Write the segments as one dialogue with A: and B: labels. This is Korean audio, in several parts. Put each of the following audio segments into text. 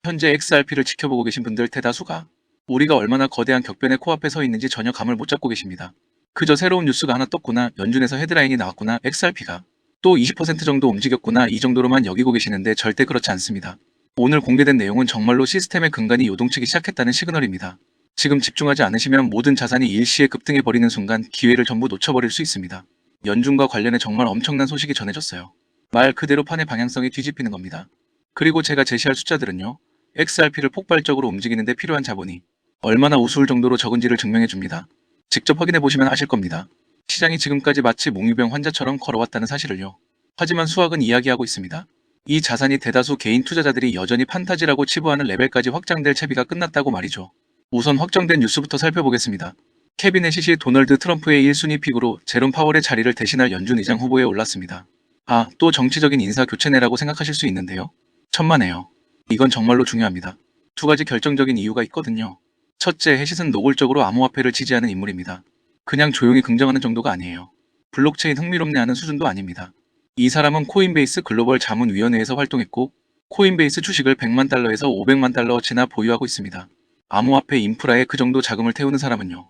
A: 현재 XRP를 지켜보고 계신 분들 대다수가 우리가 얼마나 거대한 격변의 코앞에 서 있는지 전혀 감을 못 잡고 계십니다. 그저 새로운 뉴스가 하나 떴구나, 연준에서 헤드라인이 나왔구나, XRP가 또 20% 정도 움직였구나, 이 정도로만 여기고 계시는데 절대 그렇지 않습니다. 오늘 공개된 내용은 정말로 시스템의 근간이 요동치기 시작했다는 시그널입니다. 지금 집중하지 않으시면 모든 자산이 일시에 급등해 버리는 순간 기회를 전부 놓쳐버릴 수 있습니다. 연준과 관련해 정말 엄청난 소식이 전해졌어요. 말 그대로 판의 방향성이 뒤집히는 겁니다. 그리고 제가 제시할 숫자들은요, XRP를 폭발적으로 움직이는데 필요한 자본이 얼마나 우스울 정도로 적은지를 증명해 줍니다. 직접 확인해 보시면 아실 겁니다. 시장이 지금까지 마치 몽유병 환자처럼 걸어왔다는 사실을요. 하지만 수학은 이야기하고 있습니다. 이 자산이 대다수 개인 투자자들이 여전히 판타지라고 치부하는 레벨까지 확장될 채비가 끝났다고 말이죠. 우선 확정된 뉴스부터 살펴보겠습니다. 캐비넷이 도널드 트럼프의 1순위 픽으로 제롬 파월의 자리를 대신할 연준 의장 후보에 올랐습니다. 아, 또 정치적인 인사 교체네라고 생각하실 수 있는데요. 천만에요. 이건 정말로 중요합니다. 두 가지 결정적인 이유가 있거든요. 첫째, 해시슨 노골적으로 암호화폐를 지지하는 인물입니다. 그냥 조용히 긍정하는 정도가 아니에요. 블록체인 흥미롭네 하는 수준도 아닙니다. 이 사람은 코인베이스 글로벌 자문위원회에서 활동했고 코인베이스 주식을 100만 달러에서 500만 달러어치나 보유하고 있습니다. 암호화폐 인프라에 그 정도 자금을 태우는 사람은요,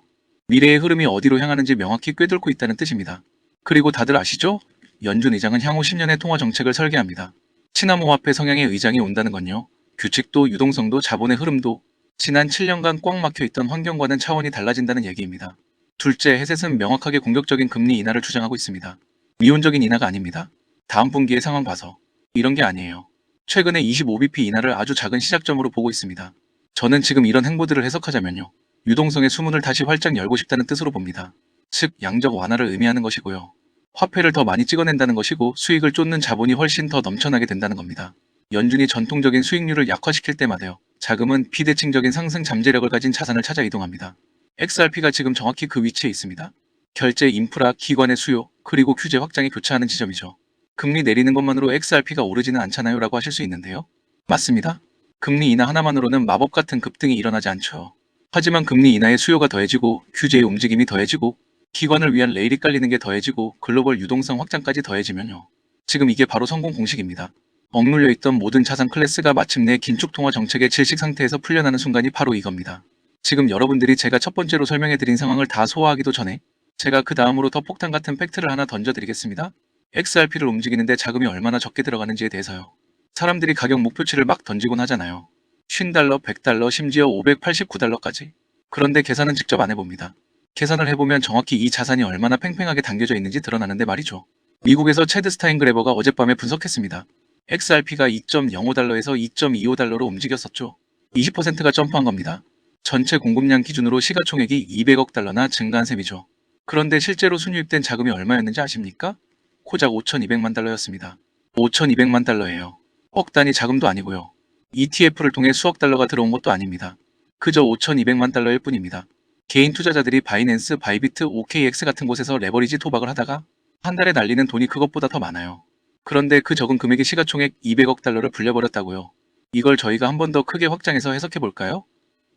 A: 미래의 흐름이 어디로 향하는지 명확히 꿰뚫고 있다는 뜻입니다. 그리고 다들 아시죠? 연준 의장은 향후 10년의 통화 정책을 설계합니다. 친암호화폐 성향의 의장이 온다는 건요, 규칙도 유동성도 자본의 흐름도 지난 7년간 꽉 막혀있던 환경과는 차원이 달라진다는 얘기입니다. 둘째, 헤셋은 명확하게 공격적인 금리 인하를 주장하고 있습니다. 미온적인 인하가 아닙니다. 다음 분기의 상황 봐서 이런 게 아니에요. 최근에 25bp 인하를 아주 작은 시작점으로 보고 있습니다. 저는 지금 이런 행보들을 해석하자면요, 유동성의 수문을 다시 활짝 열고 싶다는 뜻으로 봅니다. 즉, 양적 완화를 의미하는 것이고요. 화폐를 더 많이 찍어낸다는 것이고 수익을 쫓는 자본이 훨씬 더 넘쳐나게 된다는 겁니다. 연준이 전통적인 수익률을 약화시킬 때마다요, 자금은 비대칭적인 상승 잠재력을 가진 자산을 찾아 이동합니다. XRP가 지금 정확히 그 위치에 있습니다. 결제, 인프라, 기관의 수요, 그리고 규제 확장이 교차하는 지점이죠. 금리 내리는 것만으로 XRP가 오르지는 않잖아요 라고 하실 수 있는데요. 맞습니다. 금리 인하 하나만으로는 마법 같은 급등이 일어나지 않죠. 하지만 금리 인하의 수요가 더해지고 규제의 움직임이 더해지고 기관을 위한 레일이 깔리는 게 더해지고 글로벌 유동성 확장까지 더해지면요, 지금 이게 바로 성공 공식입니다. 억눌려 있던 모든 자산 클래스가 마침내 긴축 통화 정책의 질식 상태에서 풀려나는 순간이 바로 이겁니다. 지금 여러분들이 제가 첫 번째로 설명해드린 상황을 다 소화하기도 전에 제가 그 다음으로 더 폭탄 같은 팩트를 하나 던져드리겠습니다. XRP를 움직이는데 자금이 얼마나 적게 들어가는지에 대해서요. 사람들이 가격 목표치를 막 던지곤 하잖아요. 50달러, 100달러, 심지어 589달러까지. 그런데 계산은 직접 안 해봅니다. 계산을 해보면 정확히 이 자산이 얼마나 팽팽하게 당겨져 있는지 드러나는데 말이죠. 미국에서 체드 스타인그래버가 어젯밤에 분석했습니다. XRP가 2.05달러에서 2.25달러로 움직였었죠. 20%가 점프한 겁니다. 전체 공급량 기준으로 시가총액이 200억 달러나 증가한 셈이죠. 그런데 실제로 순유입된 자금이 얼마였는지 아십니까? 고작 5,200만 달러였습니다. 5,200만 달러예요. 억 단위 자금도 아니고요. ETF를 통해 수억 달러가 들어온 것도 아닙니다. 그저 5,200만 달러일 뿐입니다. 개인 투자자들이 바이낸스, 바이비트, OKX 같은 곳에서 레버리지 토박을 하다가 한 달에 날리는 돈이 그것보다 더 많아요. 그런데 그 적은 금액의 시가총액 200억 달러를 불려버렸다고요. 이걸 저희가 한 번 더 크게 확장해서 해석해 볼까요?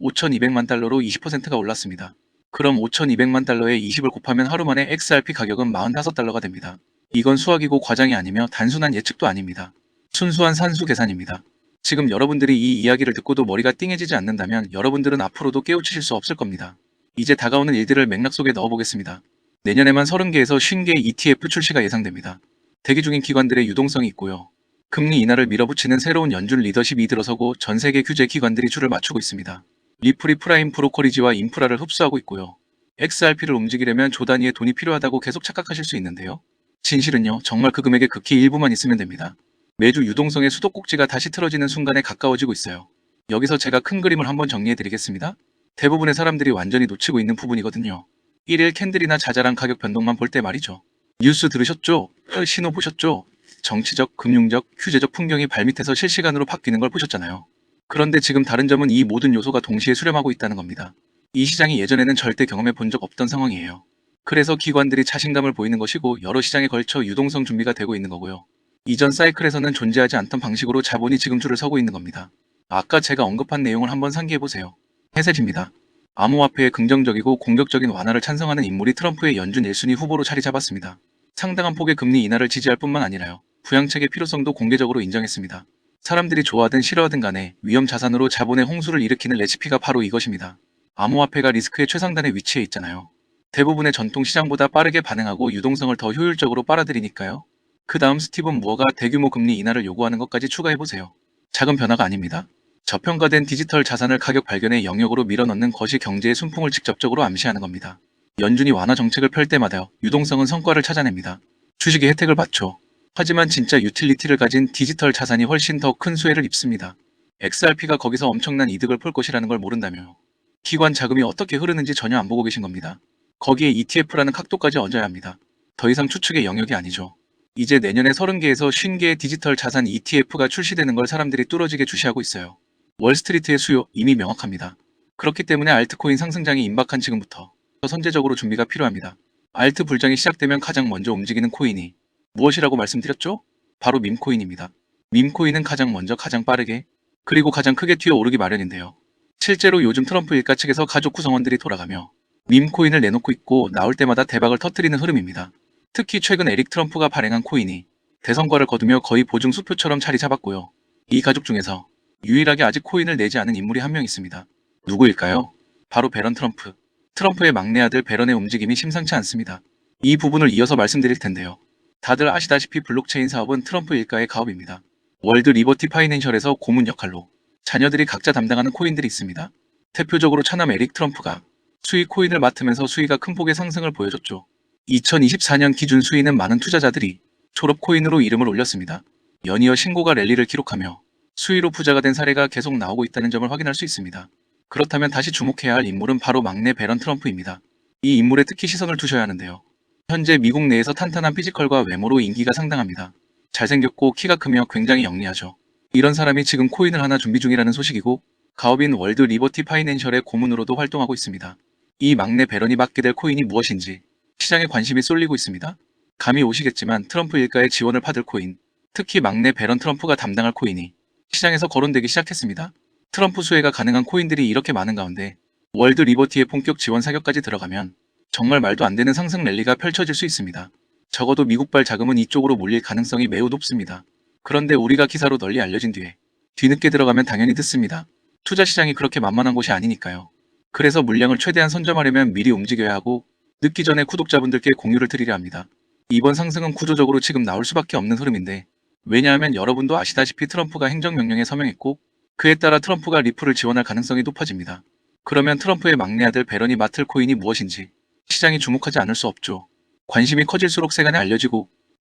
A: 5,200만 달러로 20%가 올랐습니다. 그럼 5,200만 달러에 20을 곱하면 하루 만에 XRP 가격은 45달러가 됩니다. 이건 수학이고 과장이 아니며 단순한 예측도 아닙니다. 순수한 산수 계산입니다. 지금 여러분들이 이 이야기를 듣고도 머리가 띵해지지 않는다면 여러분들은 앞으로도 깨우치실 수 없을 겁니다. 이제 다가오는 일들을 맥락 속에 넣어보겠습니다. 내년에만 30개에서 50개의 ETF 출시가 예상됩니다. 대기 중인 기관들의 유동성이 있고요. 금리 인하를 밀어붙이는 새로운 연준 리더십이 들어서고 전 세계 규제 기관들이 줄을 맞추고 있습니다. 리플이 프라임 브로커리지와 인프라를 흡수하고 있고요. XRP를 움직이려면 조 단위의 돈이 필요하다고 계속 착각하실 수 있는데요. 진실은요, 정말 그 금액의 극히 일부만 있으면 됩니다. 매주 유동성의 수도꼭지가 다시 틀어지는 순간에 가까워지고 있어요. 여기서 제가 큰 그림을 한번 정리해드리겠습니다. 대부분의 사람들이 완전히 놓치고 있는 부분이거든요. 1일 캔들이나 자잘한 가격 변동만 볼 때 말이죠. 뉴스 들으셨죠? 신호 보셨죠? 정치적, 금융적, 규제적 풍경이 발밑에서 실시간으로 바뀌는 걸 보셨잖아요. 그런데 지금 다른 점은 이 모든 요소가 동시에 수렴하고 있다는 겁니다. 이 시장이 예전에는 절대 경험해 본 적 없던 상황이에요. 그래서 기관들이 자신감을 보이는 것이고 여러 시장에 걸쳐 유동성 준비가 되고 있는 거고요. 이전 사이클에서는 존재하지 않던 방식으로 자본이 지금 줄을 서고 있는 겁니다. 아까 제가 언급한 내용을 한번 상기해보세요. 해셋입니다. 암호화폐의 긍정적이고 공격적인 완화를 찬성하는 인물이 트럼프의 연준 1순위 후보로 자리 잡았습니다. 상당한 폭의 금리 인하를 지지할 뿐만 아니라요, 부양책의 필요성도 공개적으로 인정했습니다. 사람들이 좋아하든 싫어하든 간에 위험 자산으로 자본의 홍수를 일으키는 레시피가 바로 이것입니다. 암호화폐가 리스크의 최상단에 위치해 있잖아요. 대부분의 전통 시장보다 빠르게 반응하고 유동성을 더 효율적으로 빨아들이니까요. 그 다음 스티븐 무어가 대규모 금리 인하를 요구하는 것까지 추가해보세요. 작은 변화가 아닙니다. 저평가된 디지털 자산을 가격 발견의 영역으로 밀어넣는 것이 경제의 순풍을 직접적으로 암시하는 겁니다. 연준이 완화 정책을 펼 때마다 유동성은 성과를 찾아냅니다. 주식의 혜택을 받죠. 하지만 진짜 유틸리티를 가진 디지털 자산이 훨씬 더 큰 수혜를 입습니다. XRP가 거기서 엄청난 이득을 볼 것이라는 걸 모른다며 기관 자금이 어떻게 흐르는지 전혀 안 보고 계신 겁니다. 거기에 ETF라는 각도까지 얹어야 합니다. 더 이상 추측의 영역이 아니죠. 이제 내년에 30개에서 50개의 디지털 자산 ETF가 출시되는 걸 사람들이 뚫어지게 주시하고 있어요. 월스트리트의 수요 이미 명확합니다. 그렇기 때문에 알트코인 상승장이 임박한 지금부터 더 선제적으로 준비가 필요합니다. 알트 불장이 시작되면 가장 먼저 움직이는 코인이 무엇이라고 말씀드렸죠? 바로 밈코인입니다. 밈코인은 가장 먼저 가장 빠르게 그리고 가장 크게 튀어오르기 마련인데요. 실제로 요즘 트럼프 일가 측에서 가족 구성원들이 돌아가며 밈코인을 내놓고 있고 나올 때마다 대박을 터뜨리는 흐름입니다. 특히 최근 에릭 트럼프가 발행한 코인이 대성과를 거두며 거의 보증 수표처럼 자리 잡았고요. 이 가족 중에서 유일하게 아직 코인을 내지 않은 인물이 한 명 있습니다. 누구일까요? 바로 배런 트럼프. 트럼프의 막내 아들 배런의 움직임이 심상치 않습니다. 이 부분을 이어서 말씀드릴 텐데요. 다들 아시다시피 블록체인 사업은 트럼프 일가의 가업입니다. 월드 리버티 파이낸셜에서 고문 역할로 자녀들이 각자 담당하는 코인들이 있습니다. 대표적으로 차남 에릭 트럼프가 수익 코인을 맡으면서 수위가 큰 폭의 상승을 보여줬죠. 2024년 기준 수위는 많은 투자자들이 졸업 코인으로 이름을 올렸습니다. 연이어 신고가 랠리를 기록하며 수위로 부자가 된 사례가 계속 나오고 있다는 점을 확인할 수 있습니다. 그렇다면 다시 주목해야 할 인물은 바로 막내 배런 트럼프입니다. 이 인물에 특히 시선을 두셔야 하는데요. 현재 미국 내에서 탄탄한 피지컬과 외모로 인기가 상당합니다. 잘생겼고 키가 크며 굉장히 영리하죠. 이런 사람이 지금 코인을 하나 준비 중이라는 소식이고 가업인 월드 리버티 파이낸셜의 고문으로도 활동하고 있습니다. 이 막내 배런이 맡게 될 코인이 무엇인지 시장에 관심이 쏠리고 있습니다. 감이 오시겠지만 트럼프 일가의 지원을 받을 코인, 특히 막내 배런 트럼프가 담당할 코인이 시장에서 거론되기 시작했습니다. 트럼프 수혜가 가능한 코인들이 이렇게 많은 가운데 월드 리버티의 본격 지원 사격까지 들어가면 정말 말도 안 되는 상승 랠리가 펼쳐질 수 있습니다. 적어도 미국발 자금은 이쪽으로 몰릴 가능성이 매우 높습니다. 그런데 우리가 기사로 널리 알려진 뒤에 뒤늦게 들어가면 당연히 듣습니다. 투자 시장이 그렇게 만만한 곳이 아니니까요. 그래서 물량을 최대한 선점하려면 미리 움직여야 하고 늦기 전에 구독자분들께 공유를 드리려 합니다. 이번 상승은 구조적으로 지금 나올 수밖에 없는 흐름인데 왜냐하면 여러분도 아시다시피 트럼프가 행정명령에 서명했고 그에 따라 트럼프가 리플을 지원할 가능성이 높아집니다. 그러면 트럼프의 막내 아들 배런이 맡을 코인이 무엇인지 시장이 주목하지 않을 수 없죠. 관심이 커질수록 세간에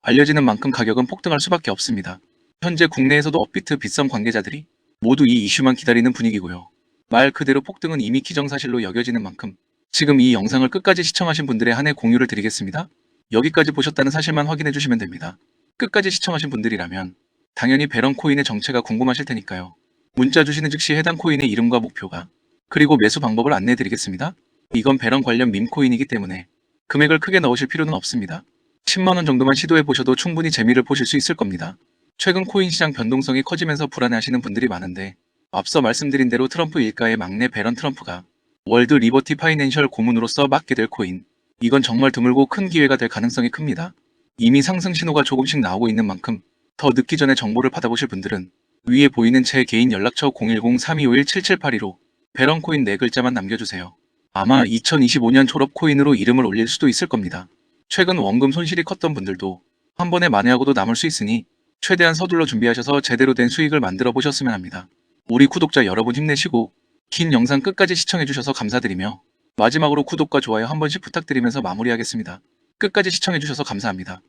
A: 알려지는 만큼 가격은 폭등할 수밖에 없습니다. 현재 국내에서도 업비트 빗썸 관계자들이 모두 이 이슈만 기다리는 분위기고요. 말 그대로 폭등은 이미 기정사실로 여겨지는 만큼 지금 이 영상을 끝까지 시청하신 분들에 한해 공유를 드리겠습니다. 여기까지 보셨다는 사실만 확인해 주시면 됩니다. 끝까지 시청하신 분들이라면 당연히 배런 코인의 정체가 궁금하실 테니까요. 문자 주시는 즉시 해당 코인의 이름과 목표가 그리고 매수 방법을 안내해 드리겠습니다. 이건 배런 관련 밈코인이기 때문에 금액을 크게 넣으실 필요는 없습니다. 10만원 정도만 시도해 보셔도 충분히 재미를 보실 수 있을 겁니다. 최근 코인 시장 변동성이 커지면서 불안해하시는 분들이 많은데 앞서 말씀드린 대로 트럼프 일가의 막내 배런 트럼프가 월드 리버티 파이낸셜 고문으로서 맡게 될 코인, 이건 정말 드물고 큰 기회가 될 가능성이 큽니다. 이미 상승 신호가 조금씩 나오고 있는 만큼 더 늦기 전에 정보를 받아보실 분들은 위에 보이는 제 개인 연락처 010-3251-7782로 배런 코인 4글자만 남겨주세요. 아마 2025년 졸업 코인으로 이름을 올릴 수도 있을 겁니다. 최근 원금 손실이 컸던 분들도 한 번에 만회하고도 남을 수 있으니 최대한 서둘러 준비하셔서 제대로 된 수익을 만들어 보셨으면 합니다. 우리 구독자 여러분 힘내시고 긴 영상 끝까지 시청해주셔서 감사드리며 마지막으로 구독과 좋아요 한 번씩 부탁드리면서 마무리하겠습니다. 끝까지 시청해주셔서 감사합니다.